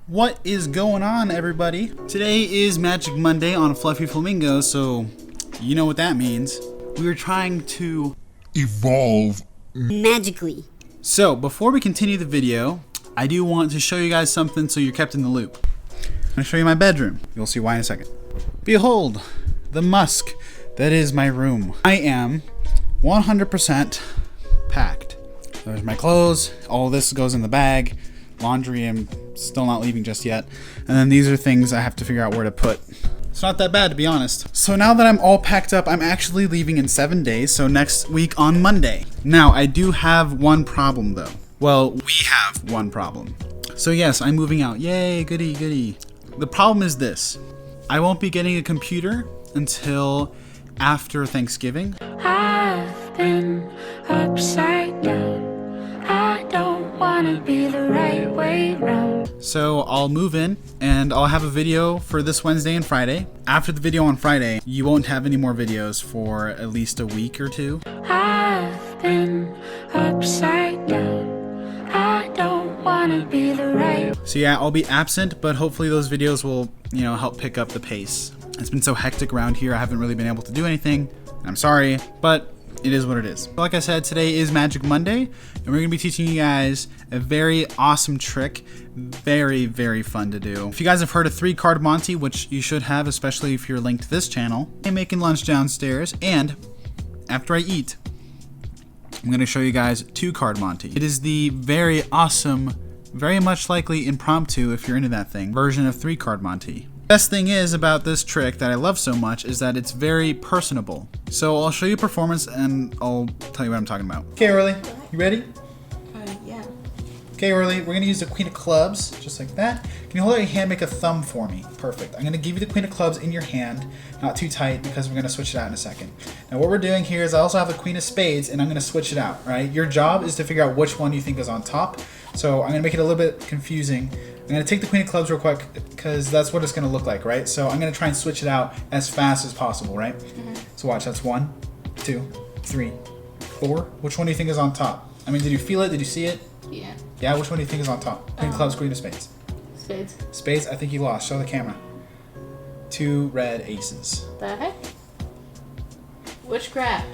What is going on, everybody? Today is Magic Monday on Fluffy Flamingos, so you know what that means. We are trying to evolve magically. So before we continue the video, I do want to show you guys something so you're kept in the loop. I'm going to show you my bedroom. You'll see why in a second. Behold, the musk that is my room. I am 100% packed. There's my clothes. All this goes in the bag. Laundry, I'm still not leaving just yet. And then these are things I have to figure out where to put. It's not that bad, to be honest. So now that I'm all packed up, I'm actually leaving in 7 days, so next week on Monday. Now, I do have one problem though. Well, we have one problem. So yes, I'm moving out. Yay, goody, goody. The problem is this. I won't be getting a computer until after Thanksgiving. I've been upside down. I don't wanna be the right way round. So I'll move in and I'll have a video for this Wednesday and Friday. After the video on Friday, you won't have any more videos for at least a week or two. I've been upside down. I don't wanna be the right. So yeah, I'll be absent, but hopefully those videos will, help pick up the pace. It's been so hectic around here, I haven't really been able to do anything. I'm sorry, but it is what it is. Like I said, today is Magic Monday, and we're going to be teaching you guys a very awesome trick. Very, very fun to do. If you guys have heard of 3-card Monte, which you should have, especially if you're linked to this channel, I'm making lunch downstairs, and after I eat, I'm going to show you guys 2-card Monte. It is the very awesome, very much likely impromptu, if you're into that thing, version of 3-card Monte. Best thing is about this trick that I love so much is that it's very personable. So I'll show you performance and I'll tell you what I'm talking about. Okay, Orly, you ready? Yeah. Okay, Orly, we're gonna use the Queen of Clubs, just like that. Can you hold out your hand, make a thumb for me? Perfect. I'm gonna give you the Queen of Clubs in your hand, not too tight because we're gonna switch it out in a second. Now what we're doing here is I also have the Queen of Spades and I'm gonna switch it out, right? Your job is to figure out which one you think is on top. So I'm gonna make it a little bit confusing. I'm going to take the Queen of Clubs real quick because that's what it's going to look like, right? So I'm going to try and switch it out as fast as possible, right? Mm-hmm. So watch, that's 1, 2, 3, 4. Which one do you think is on top? I mean, did you feel it? Did you see it? Yeah. Yeah, which one do you think is on top? Queen of Clubs, Queen of Spades. Spades. Spades, I think you lost. Show the camera. 2 red aces. The heck? Witchcraft.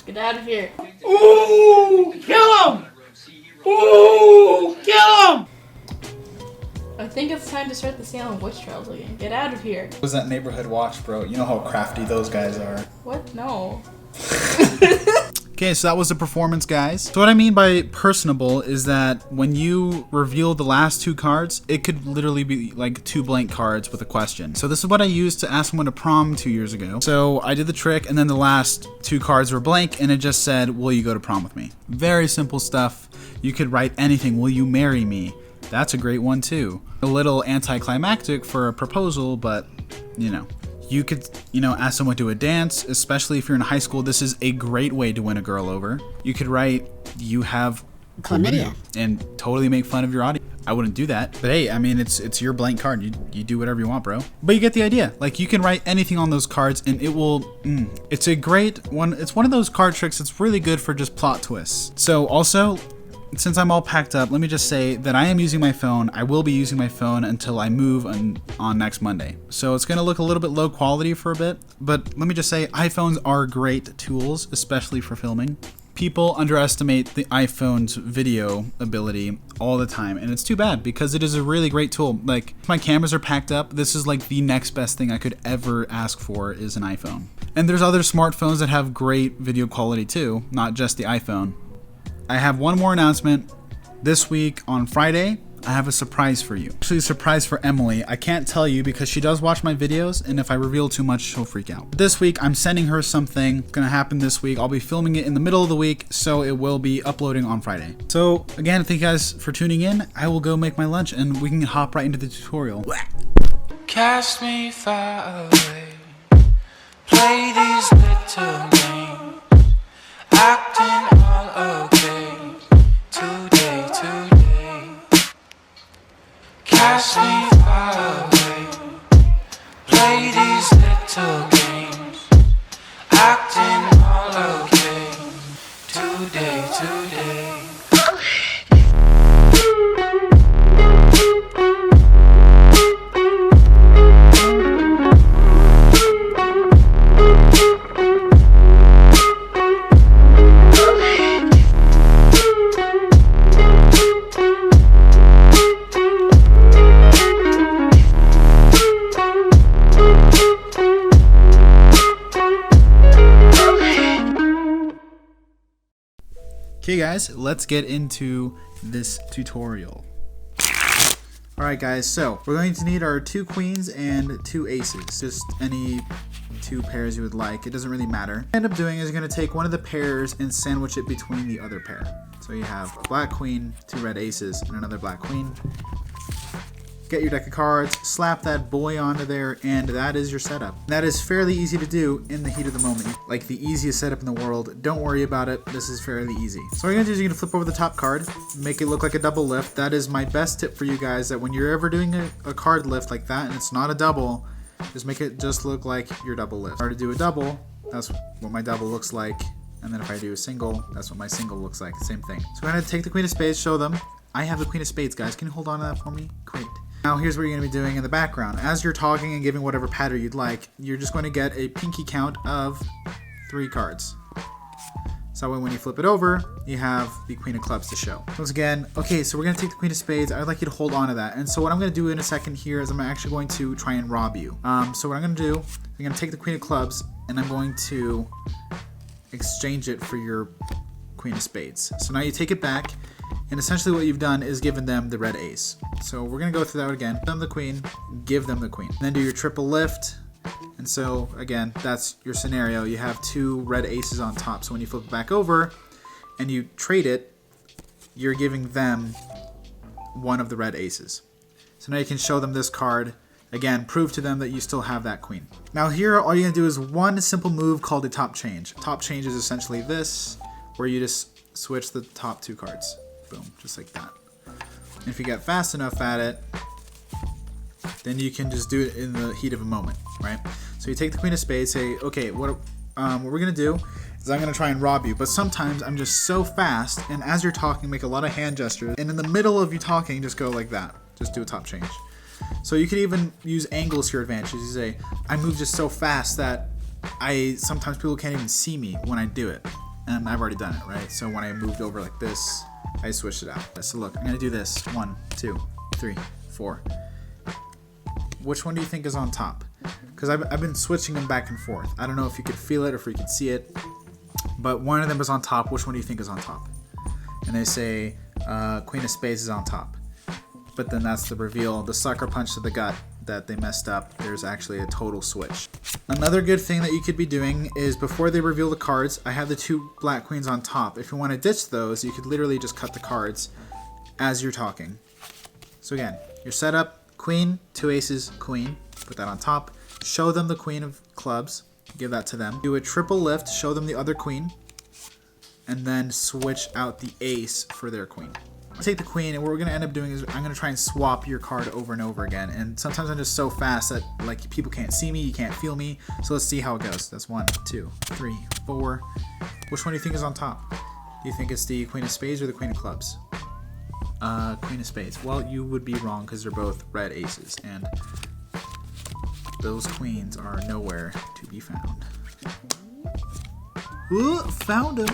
Get out of here. Ooh! Kill him! Ooh! Kill him! I think it's time to start the Salem witch trials again. Get out of here. What was that neighborhood watch, bro? You know how crafty those guys are. What? No. Okay, so that was the performance, guys. So what I mean by personable is that when you reveal the last 2 cards, it could literally be like 2 blank cards with a question. So this is what I used to ask someone to prom 2 years ago. So I did the trick and then the last 2 cards were blank and it just said, will you go to prom with me? Very simple stuff. You could write anything, will you marry me? That's a great one too. A little anticlimactic for a proposal, but you could, ask someone to a dance, especially if you're in high school. This is a great way to win a girl over. You could write, you have chlamydia, and totally make fun of your audience. I wouldn't do that, but hey, I mean, it's your blank card. You do whatever you want, bro. But you get the idea. Like, you can write anything on those cards and it will, it's a great one. It's one of those card tricks that's really good for just plot twists. So also, since I'm all packed up, let me just say that I am using my phone. I will be using my phone until I move on next Monday. So it's going to look a little bit low quality for a bit, but let me just say iPhones are great tools, especially for filming. People underestimate the iPhone's video ability all the time, and it's too bad because it is a really great tool. Like, if my cameras are packed up, this is like the next best thing I could ever ask for is an iPhone. And there's other smartphones that have great video quality too, not just the iPhone. I have one more announcement. This week on Friday, I have a surprise for you. Actually, a surprise for Emily. I can't tell you because she does watch my videos, and if I reveal too much, she'll freak out. This week, I'm sending her something. It's gonna happen this week. I'll be filming it in the middle of the week, so it will be uploading on Friday. So again, thank you guys for tuning in. I will go make my lunch, and we can hop right into the tutorial. Cast me far away. Play these little games. Acting all okay. Today. Cast me far away. Play these little games. Acting all okay. Today. Okay guys, let's get into this tutorial. Alright guys, so we're going to need our 2 queens and 2 aces. Just any 2 pairs you would like. It doesn't really matter. What I end up doing is you're going to take one of the pairs and sandwich it between the other pair. So you have a black queen, 2 red aces, and another black queen. Get your deck of cards, slap that boy onto there, and that is your setup. That is fairly easy to do in the heat of the moment. Like the easiest setup in the world. Don't worry about it. This is fairly easy. So what you're gonna do is you're gonna flip over the top card, make it look like a double lift. That is my best tip for you guys, that when you're ever doing a card lift like that and it's not a double, just make it just look like your double lift. If I were to do a double, that's what my double looks like. And then if I do a single, that's what my single looks like. Same thing. So I'm gonna take the queen of spades, show them. I have the queen of spades, guys. Can you hold on to that for me? Great. Now here's what you're going to be doing in the background. As you're talking and giving whatever pattern you'd like, you're just going to get a pinky count of 3 cards. So when you flip it over, you have the queen of clubs to show. Once again, okay, so we're going to take the queen of spades. I'd like you to hold on to that. And so what I'm going to do in a second here is I'm actually going to try and rob you. So what I'm going to do, I'm going to take the queen of clubs and I'm going to exchange it for your queen of spades. So now you take it back. And essentially what you've done is given them the red ace. So we're going to go through that again. Give them the queen, give them the queen. And then do your triple lift. And so again, that's your scenario. You have 2 red aces on top. So when you flip it back over and you trade it, you're giving them one of the red aces. So now you can show them this card. Again, prove to them that you still have that queen. Now here, all you're going to do is one simple move called a top change. Top change is essentially this, where you just switch the top 2 cards. Boom, just like that. And if you get fast enough at it, then you can just do it in the heat of a moment, right? So you take the queen of spades, say, okay, what we're gonna do is I'm gonna try and rob you, but sometimes I'm just so fast, and as you're talking, make a lot of hand gestures, and in the middle of you talking, just go like that. Just do a top change. So you could even use angles to your advantage. You say, I move just so fast that sometimes people can't even see me when I do it, and I've already done it, right? So when I moved over like this, I switched it out. So look, I'm gonna do this. 1, 2, 3, 4. Which one do you think is on top? Because I've been switching them back and forth. I don't know if you could feel it or if you could see it, but one of them is on top. Which one do you think is on top? And they say queen of spades is on top. But then that's the reveal, the sucker punch to the gut that they messed up. There's actually a total switch. Another good thing that you could be doing is before they reveal the cards, I have the 2 black queens on top. If you want to ditch those, you could literally just cut the cards as you're talking. So again, your setup, queen, 2 aces, queen, put that on top. Show them the queen of clubs, give that to them. Do a triple lift, show them the other queen, and then switch out the ace for their queen. Take the queen, and what we're going to end up doing is I'm going to try and swap your card over and over again, and sometimes I'm just so fast that like people can't see me, you can't feel me, so let's see how it goes. That's 1, 2, 3, 4. Which one do you think is on top? Do you think it's the queen of spades or the queen of clubs? Queen of spades. Well, you would be wrong because they're both red aces, and those queens are nowhere to be found. Ooh, found him!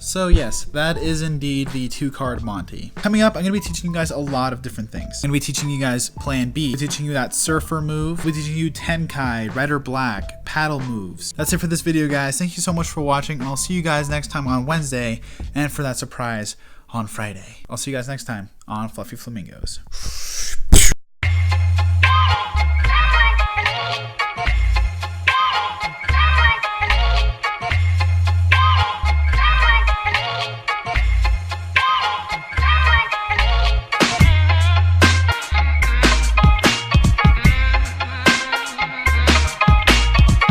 So yes, that is indeed the 2-card Monte. Coming up, I'm going to be teaching you guys a lot of different things. I'm going to be teaching you guys Plan B, teaching you that surfer move, we're teaching you Tenkai, red or black, paddle moves. That's it for this video, guys. Thank you so much for watching, and I'll see you guys next time on Wednesday, and for that surprise on Friday. I'll see you guys next time on Fluffy Flamingos.